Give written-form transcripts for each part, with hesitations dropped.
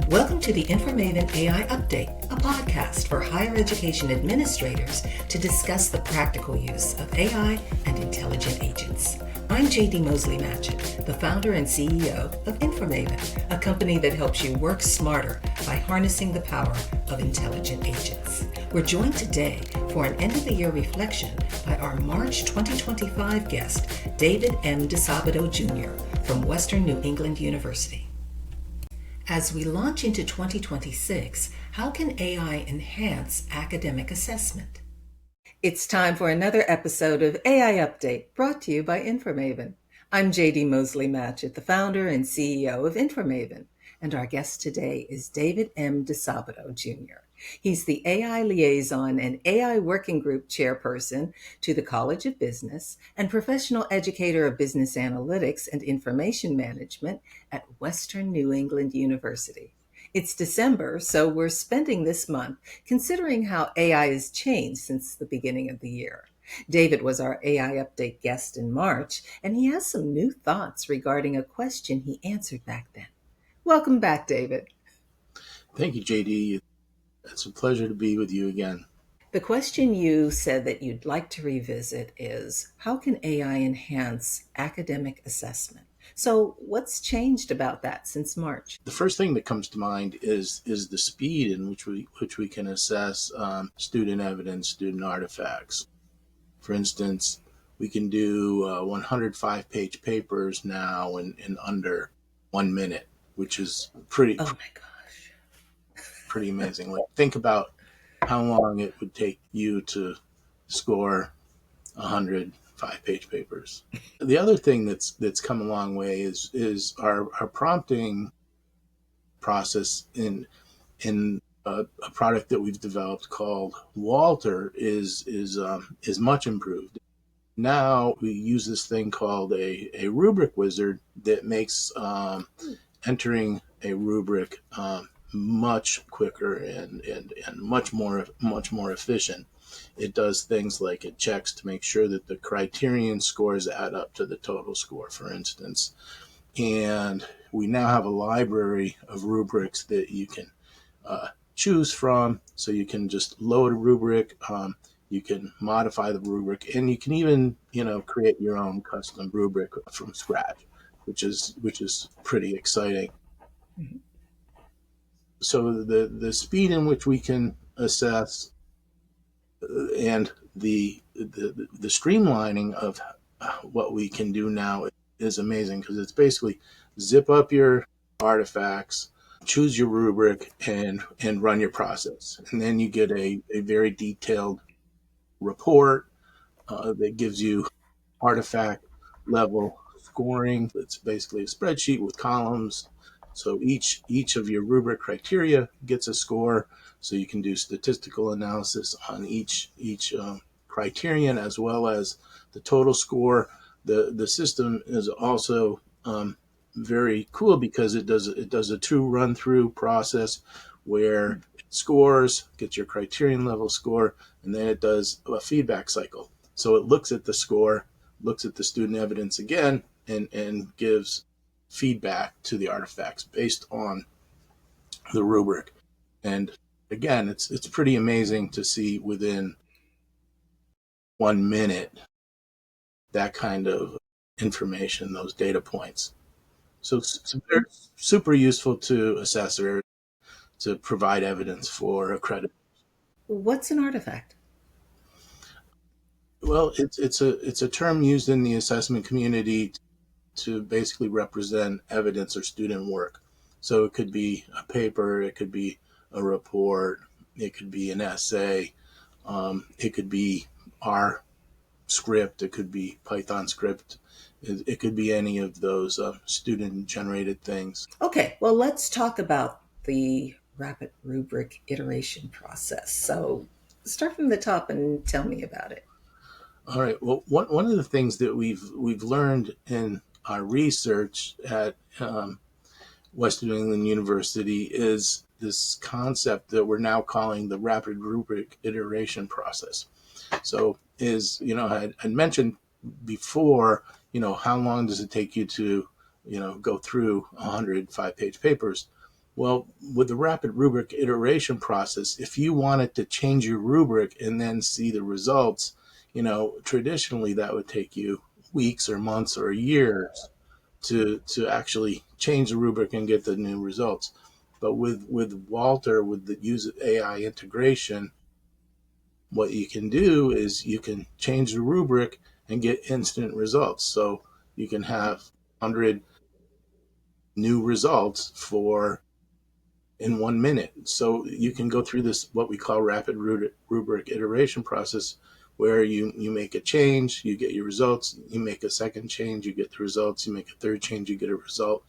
Welcome to the InforMaven AI Update, a podcast for higher education administrators to discuss the practical use of AI and intelligent agents. I'm JD Mosley-Matchett, the founder and CEO of InforMaven, a company that helps you work smarter by harnessing the power of intelligent agents. We're joined today for an end-of-the-year reflection by our March 2025 guest, David M. DiSabito Jr. from Western New England University. As we launch into 2026, how can AI enhance academic assessment? It's time for another episode of AI Update, brought to you by InforMaven. I'm JD Mosley-Matchett, the founder and CEO of InforMaven, and our guest today is David M. DiSabito Jr. He's the AI Liaison and AI Working Group Chairperson to the College of Business and Professional Educator of Business Analytics and Information Management at Western New England University. It's December, so we're spending this month considering how AI has changed since the beginning of the year. David was our AI Update guest in March, and he has some new thoughts regarding a question he answered back then. Welcome back, David. Thank you, JD. It's a pleasure to be with you again. The question you said that you'd like to revisit is, how can AI enhance academic assessment? So what's changed about that since March? The first thing that comes to mind is the speed in which we can assess student evidence, student artifacts. For instance, we can do 105-page papers now in under 1 minute, which is pretty amazing. Like, think about how long it would take you to score 100 5-page papers. The other thing that's come a long way is our prompting process in a product that we've developed called Walter is much improved. Now we use this thing called a rubric wizard that makes entering a rubric much quicker and much more efficient. It does things like it checks to make sure that the criterion scores add up to the total score, for instance. And we now have a library of rubrics that you can choose from. So you can just load a rubric, you can modify the rubric, and you can even create your own custom rubric from scratch, which is pretty exciting. Mm-hmm. So the speed in which we can assess and the streamlining of what we can do now is amazing, because it's basically zip up your artifacts, choose your rubric, and run your process. And then you get a very detailed report that gives you artifact level scoring. It's basically a spreadsheet with columns. So each of your rubric criteria gets a score. So you can do statistical analysis on each criterion as well as the total score. The system is also very cool because it does a true run through process where it scores, gets your criterion level score, and then it does a feedback cycle. So it looks at the score, looks at the student evidence again, and gives feedback to the artifacts based on the rubric. And again, it's pretty amazing to see within 1 minute that kind of information, those data points. So they're super useful to assessors to provide evidence for accreditation. What's an artifact? Well, it's a term used in the assessment community to basically represent evidence or student work. So it could be a paper, it could be a report, it could be an essay, it could be R script, it could be Python script, it could be any of those student-generated things. Okay, well, let's talk about the rapid rubric iteration process. So start from the top and tell me about it. All right. Well, one of the things that we've learned in our research at Western New England University is this concept that we're now calling the rapid rubric iteration process. So I mentioned before, how long does it take you to, go through 105-page papers? Well, with the rapid rubric iteration process, if you wanted to change your rubric and then see the results, traditionally that would take you weeks or months or years to actually change the rubric and get the new results. But with Walter, with the use of AI integration, what you can do is you can change the rubric and get instant results. So you can have 100 new results for in 1 minute. So you can go through this, what we call rapid rubric iteration process, where you make a change, you get your results, you make a second change, you get the results, you make a third change, you get a result.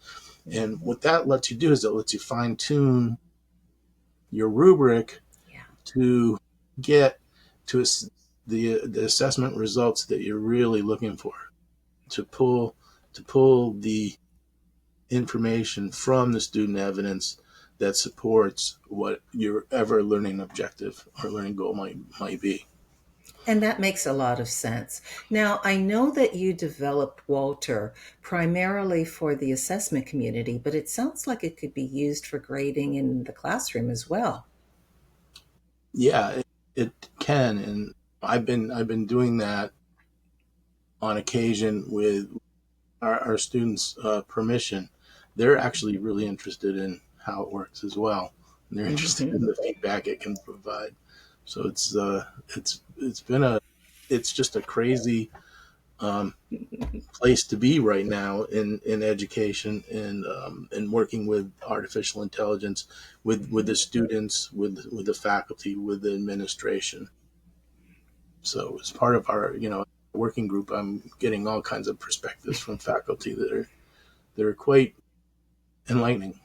And what that lets you do is it lets you fine tune your rubric to get to the assessment results that you're really looking for, to pull the information from the student evidence that supports what your ever learning objective or learning goal might be. And that makes a lot of sense. Now, I know that you developed Walter primarily for the assessment community, but it sounds like it could be used for grading in the classroom as well. Yeah, it can, and I've been doing that on occasion with our students' permission. They're actually really interested in how it works as well. And they're interested in the feedback it can provide. So it's just a crazy place to be right now in education and working with artificial intelligence, with the students, with the faculty, with the administration. So as part of our working group, I'm getting all kinds of perspectives from faculty that are quite enlightening.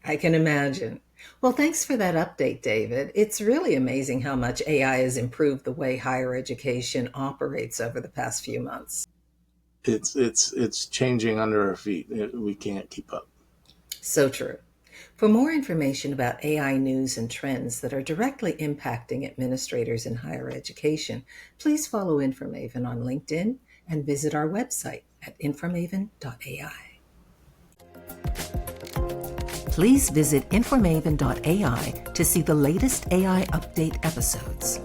I can imagine. Well, thanks for that update, David. It's really amazing how much AI has improved the way higher education operates over the past few months. It's changing under our feet. We can't keep up. So true. For more information about AI news and trends that are directly impacting administrators in higher education, please follow InforMaven on LinkedIn and visit our website at InforMaven.ai. Please visit InforMaven.ai to see the latest AI update episodes.